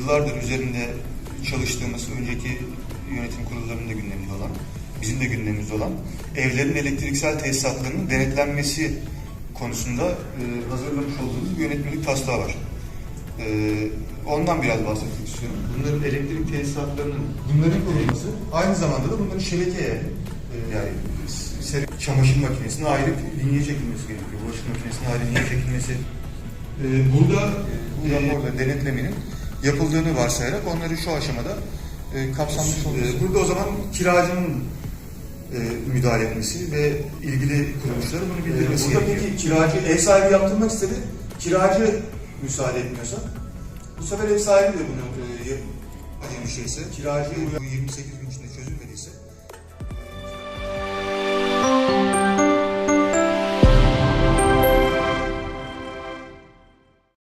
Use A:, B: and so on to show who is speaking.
A: yıllardır üzerinde çalıştığımız, önceki yönetim kurullarının da gündeminde olan, bizim de gündemimizde olan evlerin elektriksel tesisatlarının denetlenmesi konusunda hazırlamış olduğumuz bir yönetmelik taslağı var. Ondan biraz bahsetmek istiyorum. Bunların elektrik tesisatlarının, bunların korunması, aynı zamanda da bunların şebekeye, yani çamaşır makinesine ayrı linye çekilmesi gerekiyor. Bulaşık makinesine ayrı linye çekilmesi. Burada bu raporda denetlemenin yapıldığını varsayarak onları şu aşamada kapsamlı oluyor. Burada o zaman kiracının müdahale etmesi ve ilgili kuruluşları bunu bildirmesi gerekiyor.
B: Peki kiracı, ev sahibi yaptırmak istedi, kiracı müsaade etmiyorsa? Bu sefer ev sahibi de bunu
A: acı bir şeyse, kiracı bu 28 gün içinde çözülmediyse